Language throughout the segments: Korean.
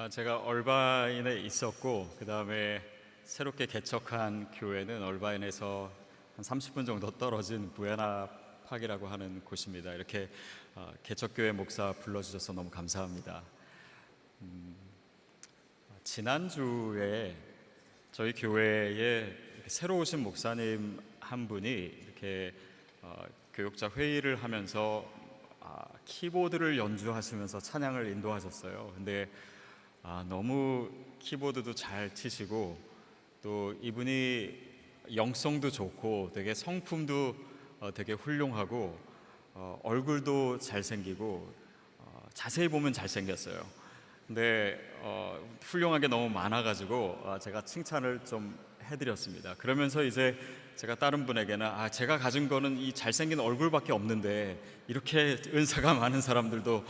제가 얼바인에 있었고 그 다음에 새롭게 개척한 교회는 얼바인에서 한 30분 정도 떨어진 부에나 팍이라고 하는 곳입니다. 이렇게 개척교회 목사 불러주셔서 너무 감사합니다. 지난주에 저희 교회에 새로 오신 목사님 한 분이 이렇게 교역자 회의를 하면서 키보드를 연주하시면서 찬양을 인도하셨어요. 근데 너무 키보드도 잘 치시고 또 이분이 영성도 좋고 되게 성품도 되게 훌륭하고 얼굴도 잘생기고 자세히 보면 잘생겼어요. 근데 훌륭한 게 너무 많아가지고 제가 칭찬을 좀 해드렸습니다. 그러면서 이제 제가 다른 분에게는 제가 가진 거는 이 잘생긴 얼굴밖에 없는데 이렇게 은사가 많은 사람들도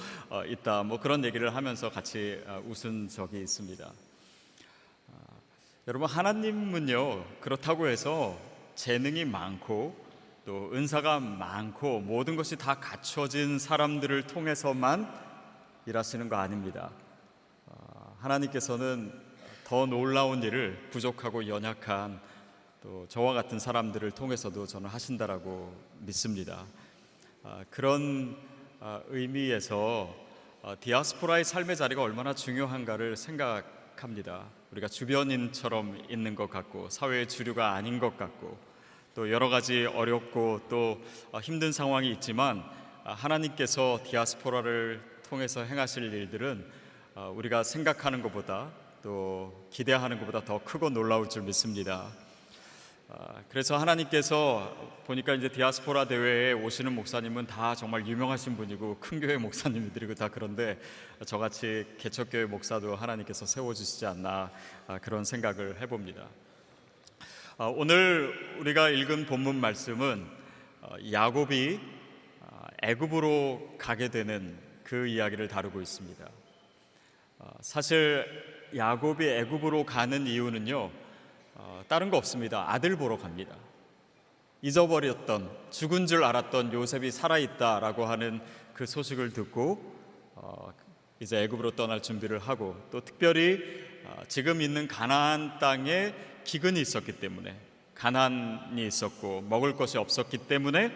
있다, 뭐 그런 얘기를 하면서 같이 웃은 적이 있습니다. 여러분, 하나님은요 그렇다고 해서 재능이 많고 또 은사가 많고 모든 것이 다 갖춰진 사람들을 통해서만 일하시는 거 아닙니다. 하나님께서는 더 놀라운 일을 부족하고 연약한 또 저와 같은 사람들을 통해서도 저는 하신다라고 믿습니다. 그런 의미에서 디아스포라의 삶의 자리가 얼마나 중요한가를 생각합니다. 우리가 주변인처럼 있는 것 같고 사회의 주류가 아닌 것 같고 또 여러 가지 어렵고 또 힘든 상황이 있지만 하나님께서 디아스포라를 통해서 행하실 일들은 우리가 생각하는 것보다 또 기대하는 것보다 더 크고 놀라울 줄 믿습니다. 그래서 하나님께서 보니까 이제 디아스포라 대회에 오시는 목사님은 다 정말 유명하신 분이고 큰 교회 목사님들이고 다 그런데 저같이 개척교회 목사도 하나님께서 세워주시지 않나 그런 생각을 해봅니다. 오늘 우리가 읽은 본문 말씀은 야곱이 애굽으로 가게 되는 그 이야기를 다루고 있습니다. 사실 야곱이 애굽으로 가는 이유는요 다른 거 없습니다. 아들 보러 갑니다. 잊어버렸던, 죽은 줄 알았던 요셉이 살아있다라고 하는 그 소식을 듣고 이제 애굽으로 떠날 준비를 하고 또 특별히 지금 있는 가나안 땅에 기근이 있었기 때문에, 가난이 있었고 먹을 것이 없었기 때문에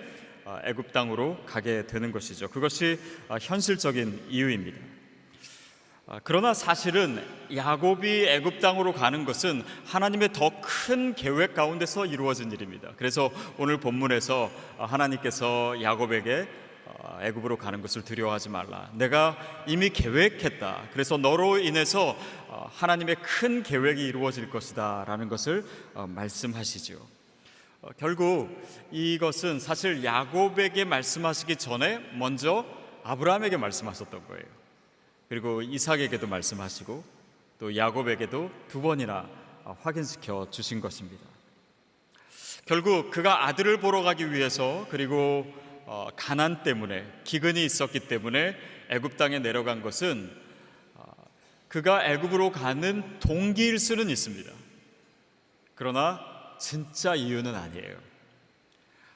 애굽 땅으로 가게 되는 것이죠. 그것이 현실적인 이유입니다. 그러나 사실은 야곱이 애굽 땅으로 가는 것은 하나님의 더 큰 계획 가운데서 이루어진 일입니다. 그래서 오늘 본문에서 하나님께서 야곱에게 애굽으로 가는 것을 두려워하지 말라, 내가 이미 계획했다, 그래서 너로 인해서 하나님의 큰 계획이 이루어질 것이다 라는 것을 말씀하시죠. 결국 이것은 사실 야곱에게 말씀하시기 전에 먼저 아브라함에게 말씀하셨던 거예요. 그리고 이삭에게도 말씀하시고 또 야곱에게도 두 번이나 확인시켜 주신 것입니다. 결국 그가 아들을 보러 가기 위해서 그리고 가난 때문에, 기근이 있었기 때문에 애굽 땅에 내려간 것은 그가 애굽으로 가는 동기일 수는 있습니다. 그러나 진짜 이유는 아니에요.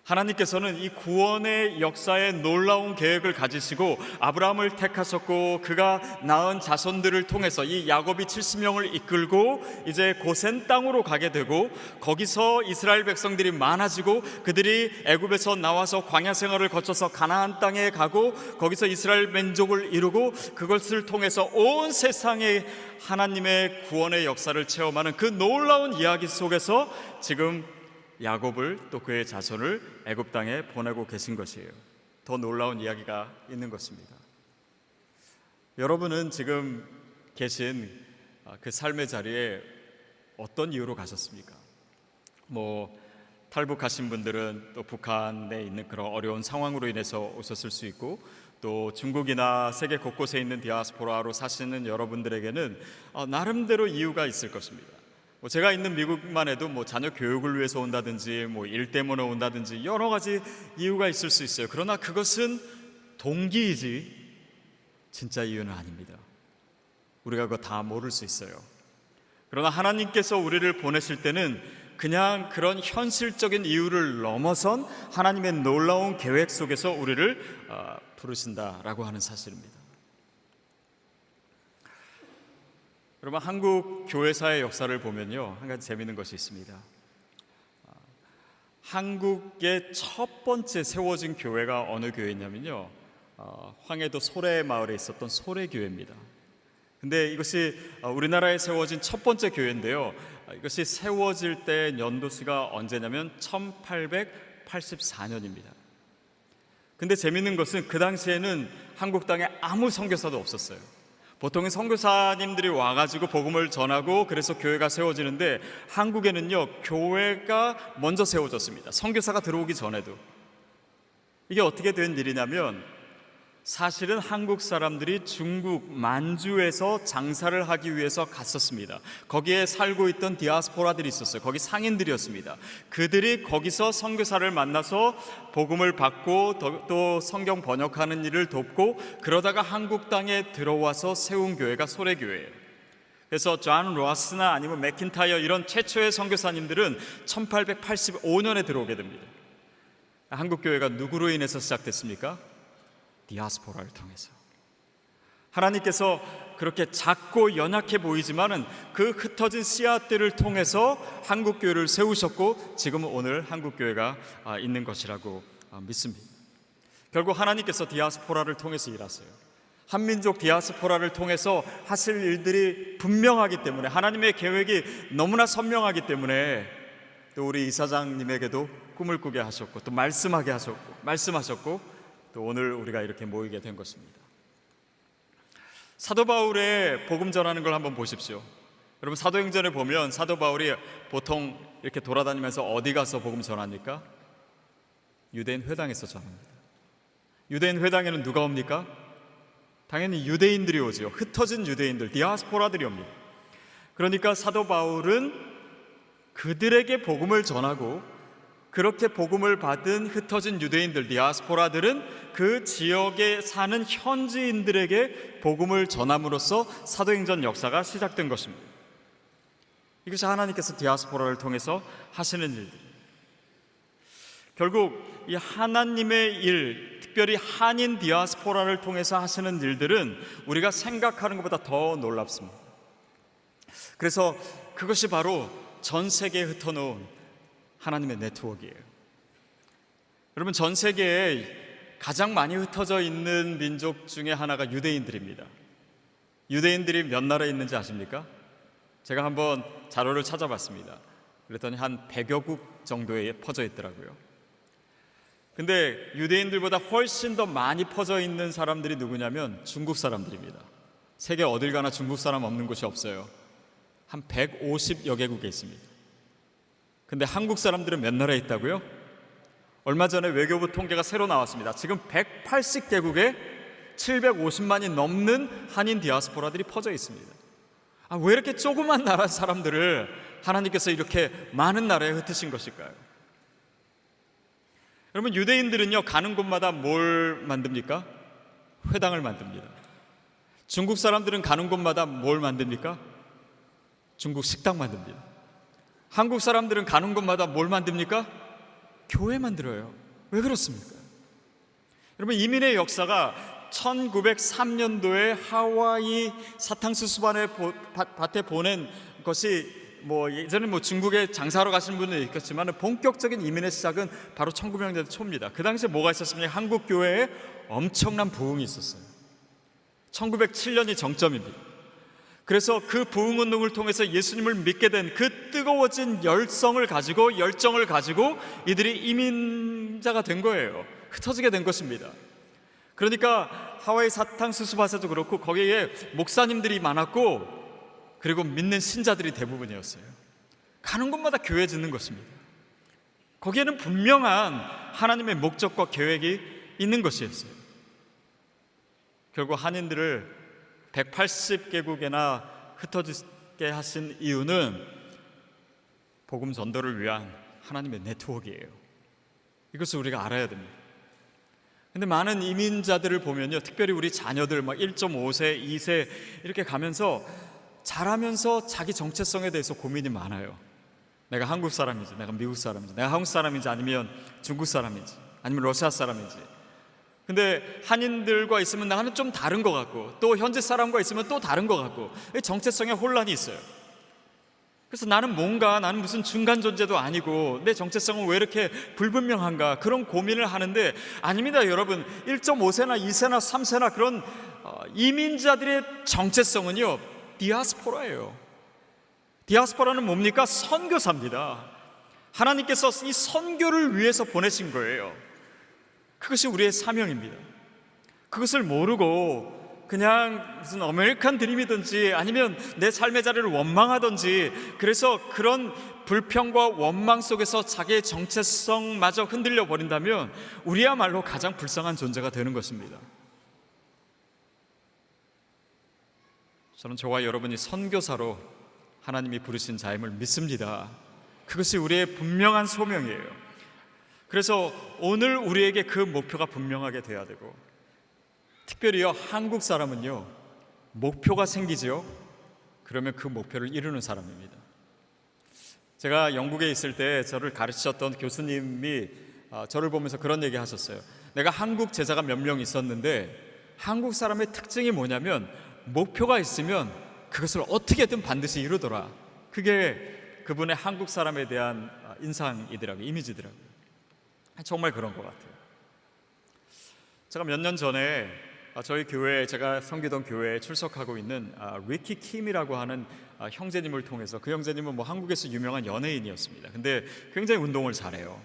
하나님께서는 이 구원의 역사에 놀라운 계획을 가지시고 아브라함을 택하셨고 그가 낳은 자손들을 통해서 이 야곱이 70명을 이끌고 이제 고센 땅으로 가게 되고 거기서 이스라엘 백성들이 많아지고 그들이 애굽에서 나와서 광야 생활을 거쳐서 가나안 땅에 가고 거기서 이스라엘 민족을 이루고 그것을 통해서 온 세상에 하나님의 구원의 역사를 체험하는 그 놀라운 이야기 속에서 지금 야곱을 또 그의 자손을 애굽 땅에 보내고 계신 것이에요. 더 놀라운 이야기가 있는 것입니다. 여러분은 지금 계신 그 삶의 자리에 어떤 이유로 가셨습니까? 탈북하신 분들은 또 북한에 있는 그런 어려운 상황으로 인해서 오셨을 수 있고 또 중국이나 세계 곳곳에 있는 디아스포라로 사시는 여러분들에게는 나름대로 이유가 있을 것입니다. 제가 있는 미국만 해도 자녀 교육을 위해서 온다든지 일 때문에 온다든지 여러 가지 이유가 있을 수 있어요. 그러나 그것은 동기이지 진짜 이유는 아닙니다. 우리가 그거 다 모를 수 있어요. 그러나 하나님께서 우리를 보내실 때는 그냥 그런 현실적인 이유를 넘어선 하나님의 놀라운 계획 속에서 우리를 부르신다라고 하는 사실입니다. 여러분, 한국 교회사의 역사를 보면요, 한 가지 재미있는 것이 있습니다. 한국의 첫 번째 세워진 교회가 어느 교회냐면요, 황해도 소래 마을에 있었던 소래교회입니다. 근데 이것이 우리나라에 세워진 첫 번째 교회인데요, 이것이 세워질 때 연도수가 언제냐면 1884년입니다. 근데 재밌는 것은 그 당시에는 한국 땅에 아무 선교사도 없었어요. 보통은 선교사님들이 와가지고 복음을 전하고 그래서 교회가 세워지는데, 한국에는요 교회가 먼저 세워졌습니다. 선교사가 들어오기 전에도. 이게 어떻게 된 일이냐면, 사실은 한국 사람들이 중국 만주에서 장사를 하기 위해서 갔었습니다. 거기에 살고 있던 디아스포라들이 있었어요. 거기 상인들이었습니다. 그들이 거기서 선교사를 만나서 복음을 받고 또 성경 번역하는 일을 돕고, 그러다가 한국 땅에 들어와서 세운 교회가 소래교회예요. 그래서 존 로스나 아니면 맥킨타이어 이런 최초의 선교사님들은 1885년에 들어오게 됩니다. 한국 교회가 누구로 인해서 시작됐습니까? 디아스포라를 통해서. 하나님께서 그렇게 작고 연약해 보이지만은 그 흩어진 씨앗들을 통해서 한국 교회를 세우셨고, 지금은 오늘 한국 교회가 있는 것이라고 믿습니다. 결국 하나님께서 디아스포라를 통해서 일하세요. 한민족 디아스포라를 통해서 하실 일들이 분명하기 때문에, 하나님의 계획이 너무나 선명하기 때문에 또 우리 이사장님에게도 꿈을 꾸게 하셨고, 또 말씀하셨고 또 오늘 우리가 이렇게 모이게 된 것입니다. 사도 바울의 복음 전하는 걸 한번 보십시오. 여러분, 사도행전을 보면 사도 바울이 보통 이렇게 돌아다니면서 어디 가서 복음 전합니까? 유대인 회당에서 전합니다. 유대인 회당에는 누가 옵니까? 당연히 유대인들이 오지요. 흩어진 유대인들, 디아스포라들이 옵니다. 그러니까 사도 바울은 그들에게 복음을 전하고, 그렇게 복음을 받은 흩어진 유대인들, 디아스포라들은 그 지역에 사는 현지인들에게 복음을 전함으로써 사도행전 역사가 시작된 것입니다. 이것이 하나님께서 디아스포라를 통해서 하시는 일들. 결국 이 하나님의 일, 특별히 한인 디아스포라를 통해서 하시는 일들은 우리가 생각하는 것보다 더 놀랍습니다. 그래서 그것이 바로 전 세계에 흩어놓은 하나님의 네트워크예요. 여러분, 전 세계에 가장 많이 흩어져 있는 민족 중에 하나가 유대인들입니다. 유대인들이 몇 나라에 있는지 아십니까? 제가 한번 자료를 찾아봤습니다. 그랬더니 한 100여 국 정도에 퍼져 있더라고요. 근데 유대인들보다 훨씬 더 많이 퍼져 있는 사람들이 누구냐면 중국 사람들입니다. 세계 어딜 가나 중국 사람 없는 곳이 없어요. 한 150여 개국에 있습니다. 근데 한국 사람들은 몇 나라에 있다고요? 얼마 전에 외교부 통계가 새로 나왔습니다. 지금 180개국에 750만이 넘는 한인 디아스포라들이 퍼져 있습니다. 왜 이렇게 조그만 나라 사람들을 하나님께서 이렇게 많은 나라에 흩으신 것일까요? 여러분, 유대인들은요 가는 곳마다 뭘 만듭니까? 회당을 만듭니다. 중국 사람들은 가는 곳마다 뭘 만듭니까? 중국 식당 만듭니다. 한국 사람들은 가는 곳마다 뭘 만듭니까? 교회 만들어요. 왜 그렇습니까? 여러분, 이민의 역사가 1903년도에 하와이 사탕수수 밭에 보낸 것이 예전에 중국에 장사하러 가시는 분은 있겠지만 본격적인 이민의 시작은 바로 1900년대 초입니다. 그 당시에 뭐가 있었습니까? 한국 교회에 엄청난 부흥이 있었어요. 1907년이 정점입니다. 그래서 그 부흥운동을 통해서 예수님을 믿게 된 그 뜨거워진 열정을 가지고 이들이 이민자가 된 거예요. 흩어지게 된 것입니다. 그러니까 하와이 사탕수수밭에도 그렇고 거기에 목사님들이 많았고, 그리고 믿는 신자들이 대부분이었어요. 가는 곳마다 교회 짓는 것입니다. 거기에는 분명한 하나님의 목적과 계획이 있는 것이었어요. 결국 한인들을 180개국에나 흩어지게 하신 이유는 복음 전도를 위한 하나님의 네트워크예요. 이것을 우리가 알아야 됩니다. 근데 많은 이민자들을 보면요, 특별히 우리 자녀들 1.5세, 2세 이렇게 가면서 자라면서 자기 정체성에 대해서 고민이 많아요. 내가 한국 사람인지, 내가 미국 사람인지, 내가 한국 사람인지 아니면 중국 사람인지 아니면 러시아 사람인지. 근데 한인들과 있으면 나는 좀 다른 것 같고, 또 현지 사람과 있으면 또 다른 것 같고, 정체성에 혼란이 있어요. 그래서 나는 무슨 중간 존재도 아니고 내 정체성은 왜 이렇게 불분명한가, 그런 고민을 하는데, 아닙니다 여러분. 1.5세나 2세나 3세나 그런 이민자들의 정체성은요, 디아스포라예요. 디아스포라는 뭡니까? 선교사입니다. 하나님께서 이 선교를 위해서 보내신 거예요. 그것이 우리의 사명입니다. 그것을 모르고 그냥 무슨 아메리칸 드림이든지 아니면 내 삶의 자리를 원망하든지, 그래서 그런 불평과 원망 속에서 자기의 정체성마저 흔들려 버린다면 우리야말로 가장 불쌍한 존재가 되는 것입니다. 저는 저와 여러분이 선교사로 하나님이 부르신 자임을 믿습니다. 그것이 우리의 분명한 소명이에요. 그래서 오늘 우리에게 그 목표가 분명하게 돼야 되고, 특별히요 한국 사람은요 목표가 생기죠. 그러면 그 목표를 이루는 사람입니다. 제가 영국에 있을 때 저를 가르치셨던 교수님이 저를 보면서 그런 얘기 하셨어요. 내가 한국 제자가 몇 명 있었는데 한국 사람의 특징이 뭐냐면 목표가 있으면 그것을 어떻게든 반드시 이루더라. 그게 그분의 한국 사람에 대한 인상이더라고요. 이미지더라고요. 정말 그런 것 같아요. 제가 몇 년 전에 저희 교회, 제가 섬기던 교회에 출석하고 있는 리키 킴이라고 하는 형제님을 통해서, 그 형제님은 한국에서 유명한 연예인이었습니다. 근데 굉장히 운동을 잘해요.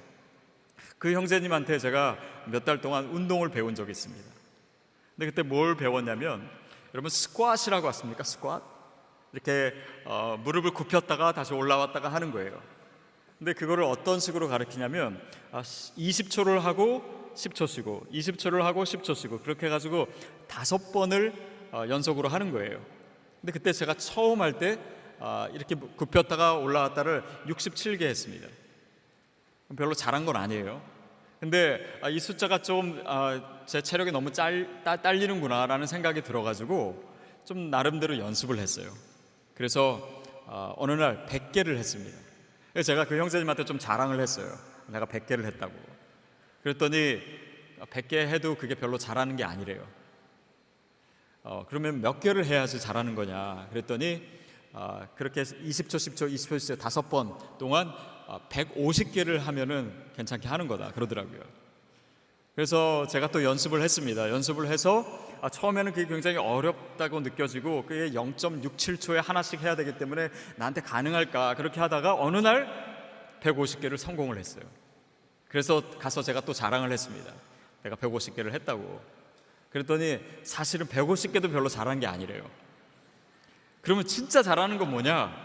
그 형제님한테 제가 몇 달 동안 운동을 배운 적이 있습니다. 근데 그때 뭘 배웠냐면, 여러분 스쿼트이라고 아십니까? 스쿼트? 이렇게 무릎을 굽혔다가 다시 올라왔다가 하는 거예요. 근데 그거를 어떤 식으로 가르치냐면 20초를 하고 10초 쉬고, 20초를 하고 10초 쉬고, 그렇게 해가지고 5번을 연속으로 하는 거예요. 근데 그때 제가 처음 할 때 이렇게 굽혔다가 올라왔다를 67개 했습니다. 별로 잘한 건 아니에요. 근데 이 숫자가 좀 제 체력이 너무 딸리는구나 라는 생각이 들어가지고 좀 나름대로 연습을 했어요. 그래서 어느 날 100개를 했습니다. 그래서 제가 그 형제님한테 좀 자랑을 했어요. 내가 100개를 했다고. 그랬더니 100개 해도 그게 별로 잘하는 게 아니래요. 그러면 몇 개를 해야지 잘하는 거냐 그랬더니 그렇게 20초, 10초, 20초, 10초 5번 동안 150개를 하면은 괜찮게 하는 거다 그러더라고요. 그래서 제가 또 연습을 했습니다. 연습을 해서 처음에는 그게 굉장히 어렵다고 느껴지고, 그게 0.67초에 하나씩 해야 되기 때문에 나한테 가능할까, 그렇게 하다가 어느 날 150개를 성공을 했어요. 그래서 가서 제가 또 자랑을 했습니다. 내가 150개를 했다고. 그랬더니 사실은 150개도 별로 잘한 게 아니래요. 그러면 진짜 잘하는 건 뭐냐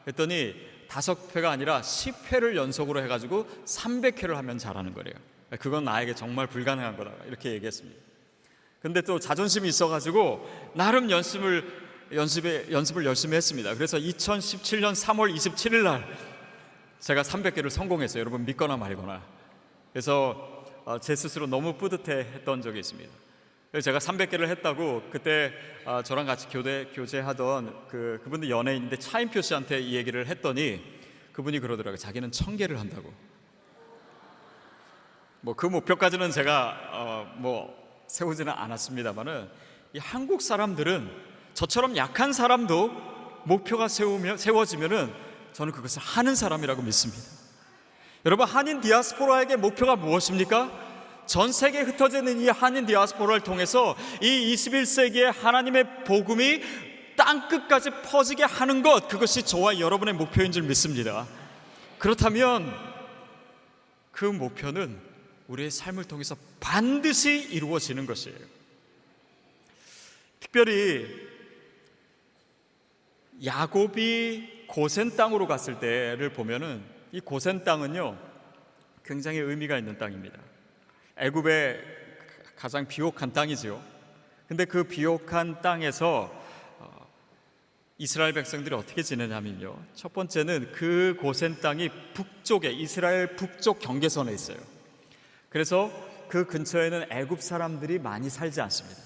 했더니 5회가 아니라 10회를 연속으로 해가지고 300회를 하면 잘하는 거래요. 그건 나에게 정말 불가능한 거다 이렇게 얘기했습니다. 근데 또 자존심이 있어가지고 나름 연습을 열심히 했습니다. 그래서 2017년 3월 27일 날 제가 300개를 성공했어요. 여러분 믿거나 말거나. 그래서 제 스스로 너무 뿌듯해했던 적이 있습니다. 그래서 제가 300개를 했다고 그때 저랑 같이 교제하던 그분도 연예인인데 차인표 씨한테 이 얘기를 했더니 그분이 그러더라고요. 자기는 1000개를 한다고. 그 목표까지는 제가 세우지는 않았습니다만은, 이 한국 사람들은 저처럼 약한 사람도 목표가 세워지면은 저는 그것을 하는 사람이라고 믿습니다. 여러분, 한인 디아스포라에게 목표가 무엇입니까? 전 세계에 흩어져 있는 이 한인 디아스포라를 통해서 이 21세기의 하나님의 복음이 땅끝까지 퍼지게 하는 것, 그것이 저와 여러분의 목표인 줄 믿습니다. 그렇다면 그 목표는 우리의 삶을 통해서 반드시 이루어지는 것이에요. 특별히 야곱이 고센 땅으로 갔을 때를 보면은 이 고센 땅은요 굉장히 의미가 있는 땅입니다. 애굽의 가장 비옥한 땅이지요. 근데 그 비옥한 땅에서 이스라엘 백성들이 어떻게 지내냐면요, 첫 번째는 그 고센 땅이 북쪽에, 이스라엘 북쪽 경계선에 있어요. 그래서 그 근처에는 애굽 사람들이 많이 살지 않습니다.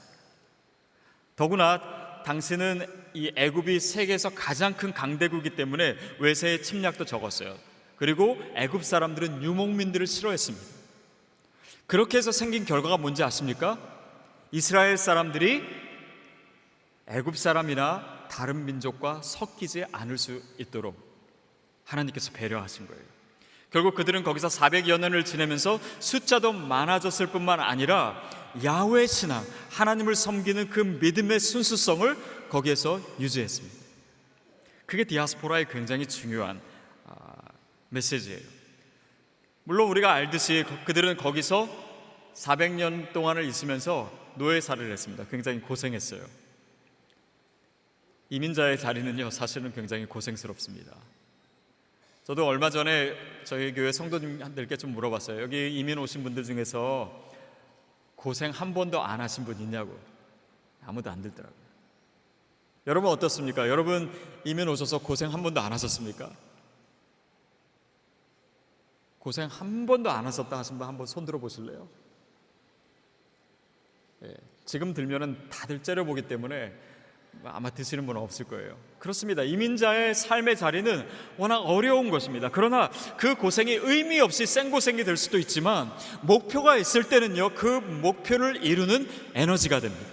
더구나 당시는 이 애굽이 세계에서 가장 큰 강대국이기 때문에 외세의 침략도 적었어요. 그리고 애굽 사람들은 유목민들을 싫어했습니다. 그렇게 해서 생긴 결과가 뭔지 아십니까? 이스라엘 사람들이 애굽 사람이나 다른 민족과 섞이지 않을 수 있도록 하나님께서 배려하신 거예요. 결국 그들은 거기서 400여 년을 지내면서 숫자도 많아졌을 뿐만 아니라 야훼 신앙, 하나님을 섬기는 그 믿음의 순수성을 거기에서 유지했습니다. 그게 디아스포라의 굉장히 중요한 메시지예요. 물론 우리가 알듯이 그들은 거기서 400년 동안을 있으면서 노예살이를 했습니다. 굉장히 고생했어요. 이민자의 자리는요, 사실은 굉장히 고생스럽습니다. 저도 얼마 전에 저희 교회 성도님들께 좀 물어봤어요. 여기 이민 오신 분들 중에서 고생 한 번도 안 하신 분 있냐고. 아무도 안 들더라고요. 여러분 어떻습니까? 여러분 이민 오셔서 고생 한 번도 안 하셨습니까? 고생 한 번도 안 하셨다 하신 분 한번 손 들어 보실래요? 지금 들면은 다들 째려보기 때문에 아마 드시는 분은 없을 거예요. 그렇습니다. 이민자의 삶의 자리는 워낙 어려운 것입니다. 그러나 그 고생이 의미 없이 생고생이 될 수도 있지만 목표가 있을 때는요, 그 목표를 이루는 에너지가 됩니다.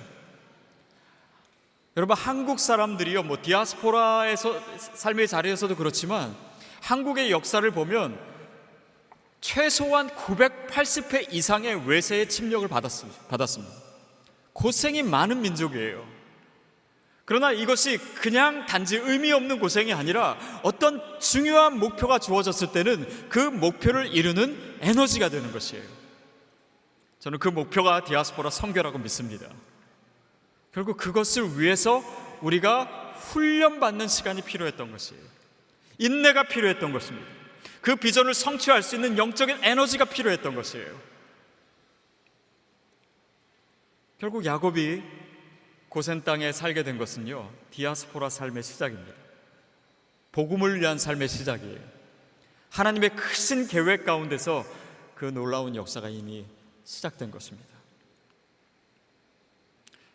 여러분, 한국 사람들이요, 디아스포라에서 삶의 자리에서도 그렇지만 한국의 역사를 보면 최소한 980회 이상의 외세의 침략을 받았습니다. 고생이 많은 민족이에요. 그러나 이것이 그냥 단지 의미 없는 고생이 아니라 어떤 중요한 목표가 주어졌을 때는 그 목표를 이루는 에너지가 되는 것이에요. 저는 그 목표가 디아스포라 선교라고 믿습니다. 결국 그것을 위해서 우리가 훈련받는 시간이 필요했던 것이에요. 인내가 필요했던 것입니다. 그 비전을 성취할 수 있는 영적인 에너지가 필요했던 것이에요. 결국 야곱이 고센 땅에 살게 된 것은요, 디아스포라 삶의 시작입니다. 복음을 위한 삶의 시작이에요. 하나님의 크신 계획 가운데서 그 놀라운 역사가 이미 시작된 것입니다.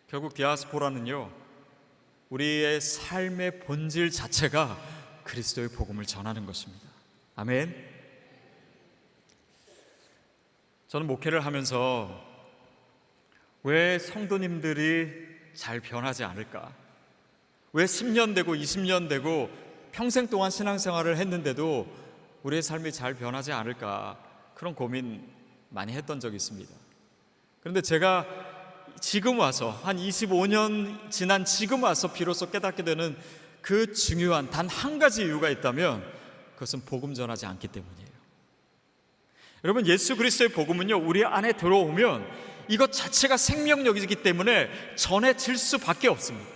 결국 디아스포라는요, 우리의 삶의 본질 자체가 그리스도의 복음을 전하는 것입니다. 아멘. 저는 목회를 하면서 왜 성도님들이 잘 변하지 않을까? 왜 10년 되고 20년 되고 평생 동안 신앙생활을 했는데도 우리의 삶이 잘 변하지 않을까? 그런 고민 많이 했던 적이 있습니다. 그런데 제가 지금 와서 한 25년 지난 지금 와서 비로소 깨닫게 되는 그 중요한 단 한 가지 이유가 있다면 그것은 복음 전하지 않기 때문이에요. 여러분, 예수 그리스도의 복음은요, 우리 안에 들어오면 이것 자체가 생명력이기 때문에 전해질 수밖에 없습니다.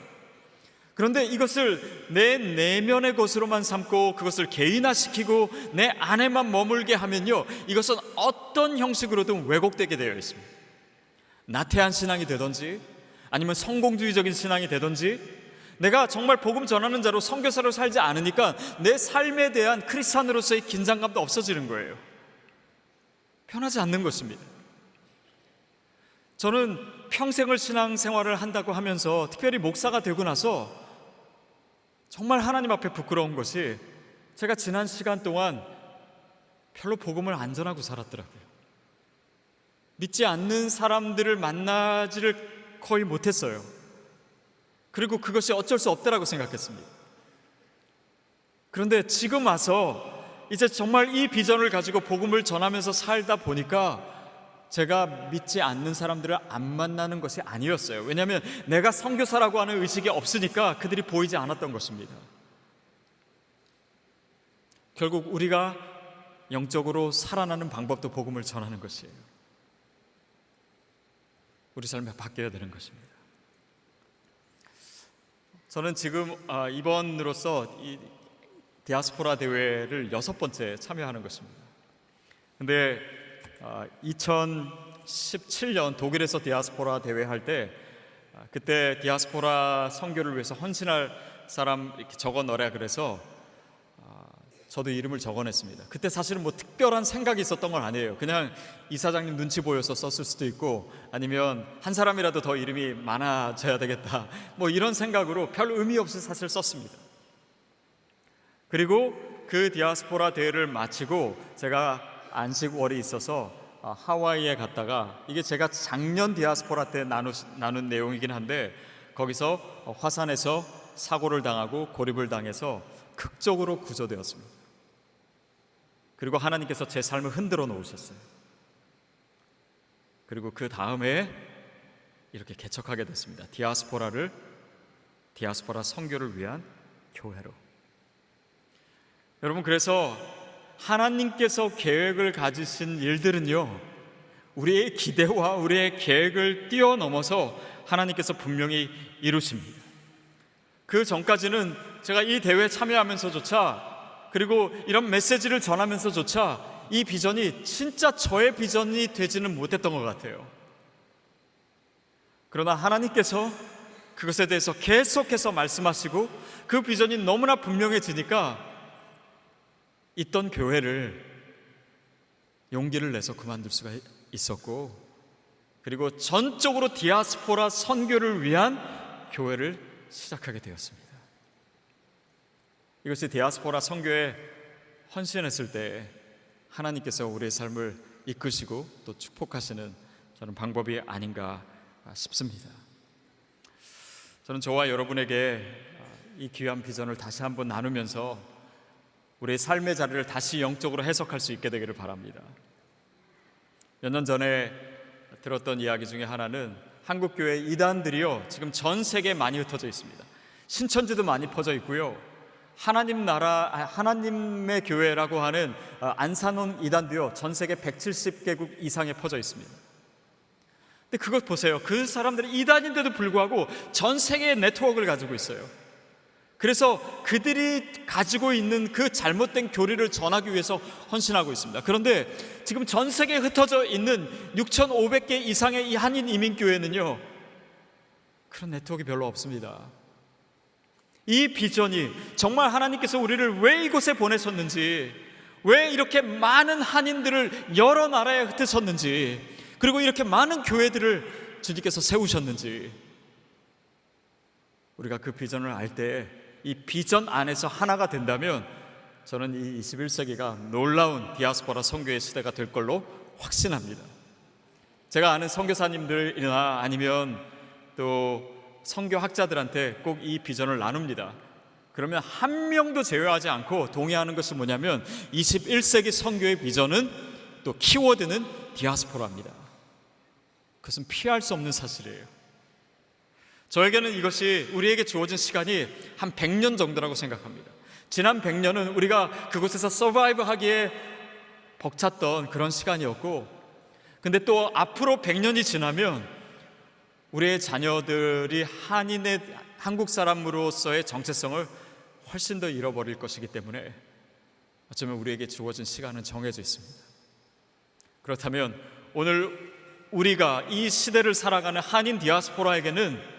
그런데 이것을 내 내면의 것으로만 삼고 그것을 개인화시키고 내 안에만 머물게 하면요, 이것은 어떤 형식으로든 왜곡되게 되어 있습니다. 나태한 신앙이 되든지 아니면 성공주의적인 신앙이 되든지, 내가 정말 복음 전하는 자로 선교사로 살지 않으니까 내 삶에 대한 크리스찬으로서의 긴장감도 없어지는 거예요. 편하지 않는 것입니다. 저는 평생을 신앙생활을 한다고 하면서 특별히 목사가 되고 나서 정말 하나님 앞에 부끄러운 것이 제가 지난 시간 동안 별로 복음을 안 전하고 살았더라고요. 믿지 않는 사람들을 만나지를 거의 못했어요. 그리고 그것이 어쩔 수 없다라고 생각했습니다. 그런데 지금 와서 이제 정말 이 비전을 가지고 복음을 전하면서 살다 보니까 제가 믿지 않는 사람들을 안 만나는 것이 아니었어요. 왜냐하면 내가 선교사라고 하는 의식이 없으니까 그들이 보이지 않았던 것입니다. 결국 우리가 영적으로 살아나는 방법도 복음을 전하는 것이에요. 우리 삶에 바뀌어야 되는 것입니다. 저는 지금 이번으로서 이 디아스포라 대회를 6번째 참여하는 것입니다. 근데 2017년 독일에서 디아스포라 대회 할 때 그때 디아스포라 선교를 위해서 헌신할 사람 이렇게 적어 넣으라 그래서 저도 이름을 적어냈습니다. 그때 사실은 특별한 생각이 있었던 건 아니에요. 그냥 이사장님 눈치 보여서 썼을 수도 있고 아니면 한 사람이라도 더 이름이 많아져야 되겠다 이런 생각으로 별 의미 없이 사실 썼습니다. 그리고 그 디아스포라 대회를 마치고 제가 안식월이 있어서 하와이에 갔다가, 이게 제가 작년 디아스포라 때 나눈 내용이긴 한데, 거기서 화산에서 사고를 당하고 고립을 당해서 극적으로 구조되었습니다. 그리고 하나님께서 제 삶을 흔들어 놓으셨어요. 그리고 그 다음에 이렇게 개척하게 됐습니다. 디아스포라 선교를 위한 교회로. 여러분, 그래서 하나님께서 계획을 가지신 일들은요, 우리의 기대와 우리의 계획을 뛰어넘어서 하나님께서 분명히 이루십니다. 그 전까지는 제가 이 대회에 참여하면서조차, 그리고 이런 메시지를 전하면서조차 이 비전이 진짜 저의 비전이 되지는 못했던 것 같아요. 그러나 하나님께서 그것에 대해서 계속해서 말씀하시고 그 비전이 너무나 분명해지니까 있던 교회를 용기를 내서 그만둘 수가 있었고, 그리고 전적으로 디아스포라 선교를 위한 교회를 시작하게 되었습니다. 이것이 디아스포라 선교에 헌신했을 때 하나님께서 우리의 삶을 이끄시고 또 축복하시는 저는 방법이 아닌가 싶습니다. 저는 저와 여러분에게 이 귀한 비전을 다시 한번 나누면서 우리의 삶의 자리를 다시 영적으로 해석할 수 있게 되기를 바랍니다. 몇 년 전에 들었던 이야기 중에 하나는 한국교회 이단들이요, 지금 전 세계에 많이 흩어져 있습니다. 신천지도 많이 퍼져 있고요, 하나님의 교회라고 하는 안산원 이단도요, 전 세계 170개국 이상에 퍼져 있습니다. 근데 그것 보세요. 그 사람들이 이단인데도 불구하고 전 세계의 네트워크를 가지고 있어요. 그래서 그들이 가지고 있는 그 잘못된 교리를 전하기 위해서 헌신하고 있습니다. 그런데 지금 전 세계에 흩어져 있는 6,500개 이상의 이 한인 이민교회는요, 그런 네트워크가 별로 없습니다. 이 비전이 정말 하나님께서 우리를 왜 이곳에 보내셨는지, 왜 이렇게 많은 한인들을 여러 나라에 흩으셨는지, 그리고 이렇게 많은 교회들을 주님께서 세우셨는지, 우리가 그 비전을 알 때 이 비전 안에서 하나가 된다면 저는 이 21세기가 놀라운 디아스포라 선교의 시대가 될 걸로 확신합니다. 제가 아는 선교사님들이나 아니면 또 선교학자들한테 꼭 이 비전을 나눕니다. 그러면 한 명도 제외하지 않고 동의하는 것이 뭐냐면 21세기 선교의 비전은, 또 키워드는 디아스포라입니다. 그것은 피할 수 없는 사실이에요. 저에게는 이것이 우리에게 주어진 시간이 한 100년 정도라고 생각합니다. 지난 100년은 우리가 그곳에서 서바이브 하기에 벅찼던 그런 시간이었고, 근데 또 앞으로 100년이 지나면 우리의 자녀들이 한국 사람으로서의 정체성을 훨씬 더 잃어버릴 것이기 때문에 어쩌면 우리에게 주어진 시간은 정해져 있습니다. 그렇다면 오늘 우리가 이 시대를 살아가는 한인 디아스포라에게는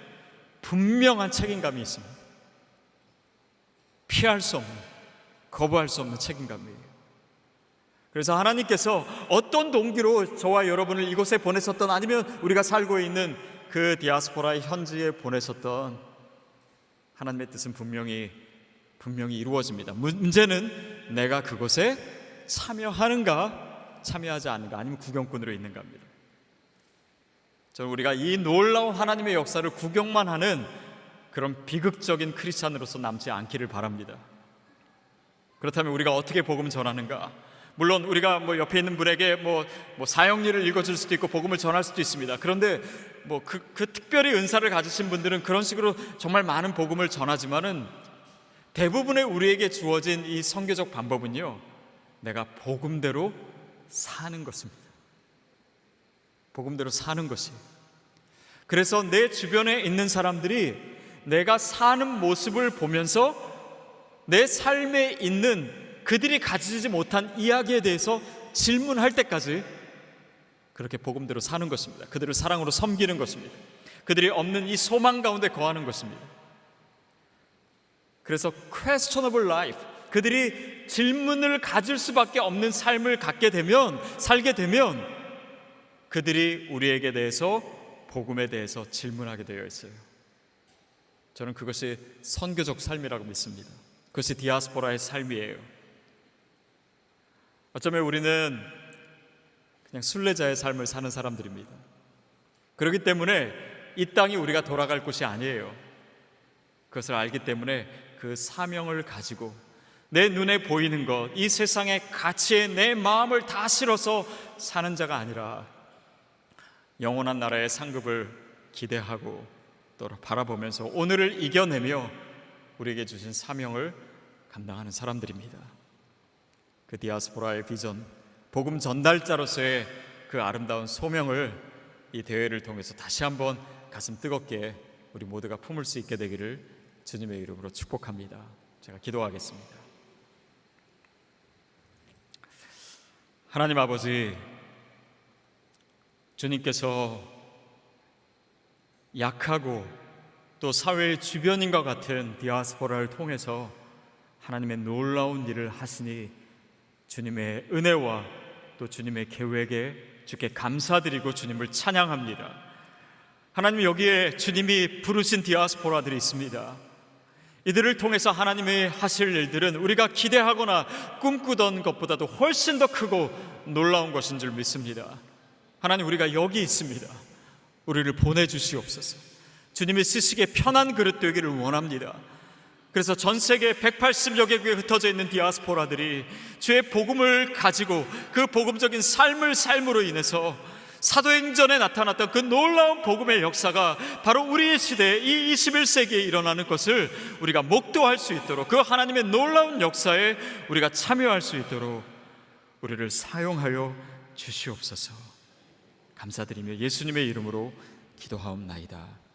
분명한 책임감이 있습니다. 피할 수 없는, 거부할 수 없는 책임감이에요. 그래서 하나님께서 어떤 동기로 저와 여러분을 이곳에 보내셨던, 아니면 우리가 살고 있는 그 디아스포라의 현지에 보내셨던, 하나님의 뜻은 분명히 이루어집니다. 문제는 내가 그곳에 참여하는가 참여하지 않는가, 아니면 구경꾼으로 있는가 합니다. 저는 우리가 이 놀라운 하나님의 역사를 구경만 하는 그런 비극적인 크리스찬으로서 남지 않기를 바랍니다. 그렇다면 우리가 어떻게 복음을 전하는가? 물론 우리가 옆에 있는 분에게 사형리를 읽어줄 수도 있고 복음을 전할 수도 있습니다. 그런데 그 특별히 은사를 가지신 분들은 그런 식으로 정말 많은 복음을 전하지만은 대부분의 우리에게 주어진 이 선교적 방법은요, 내가 복음대로 사는 것입니다. 복음대로 사는 것이. 그래서 내 주변에 있는 사람들이 내가 사는 모습을 보면서 내 삶에 있는 그들이 가지지 못한 이야기에 대해서 질문할 때까지 그렇게 복음대로 사는 것입니다. 그들을 사랑으로 섬기는 것입니다. 그들이 없는 이 소망 가운데 거하는 것입니다. 그래서 questionable life, 그들이 질문을 가질 수밖에 없는 삶을 살게 되면 그들이 우리에게 대해서, 복음에 대해서 질문하게 되어 있어요. 저는 그것이 선교적 삶이라고 믿습니다. 그것이 디아스포라의 삶이에요. 어쩌면 우리는 그냥 순례자의 삶을 사는 사람들입니다. 그렇기 때문에 이 땅이 우리가 돌아갈 곳이 아니에요. 그것을 알기 때문에 그 사명을 가지고 내 눈에 보이는 것, 이 세상의 가치에 내 마음을 다 실어서 사는 자가 아니라 영원한 나라의 상급을 기대하고 또 바라보면서 오늘을 이겨내며 우리에게 주신 사명을 감당하는 사람들입니다. 그 디아스포라의 비전, 복음 전달자로서의 그 아름다운 소명을 이 대회를 통해서 다시 한번 가슴 뜨겁게 우리 모두가 품을 수 있게 되기를 주님의 이름으로 축복합니다. 제가 기도하겠습니다. 하나님 아버지, 주님께서 약하고 또 사회의 주변인과 같은 디아스포라를 통해서 하나님의 놀라운 일을 하시니 주님의 은혜와 또 주님의 계획에 주께 감사드리고 주님을 찬양합니다. 하나님, 여기에 주님이 부르신 디아스포라들이 있습니다. 이들을 통해서 하나님이 하실 일들은 우리가 기대하거나 꿈꾸던 것보다도 훨씬 더 크고 놀라운 것인 줄 믿습니다. 하나님, 우리가 여기 있습니다. 우리를 보내주시옵소서. 주님이 쓰시기에 편한 그릇 되기를 원합니다. 그래서 전 세계 180여 개국에 흩어져 있는 디아스포라들이 주의 복음을 가지고 그 복음적인 삶을 삶으로 인해서 사도행전에 나타났던 그 놀라운 복음의 역사가 바로 우리의 시대에 이 21세기에 일어나는 것을 우리가 목도할 수 있도록, 그 하나님의 놀라운 역사에 우리가 참여할 수 있도록 우리를 사용하여 주시옵소서. 감사드리며 예수님의 이름으로 기도하옵나이다.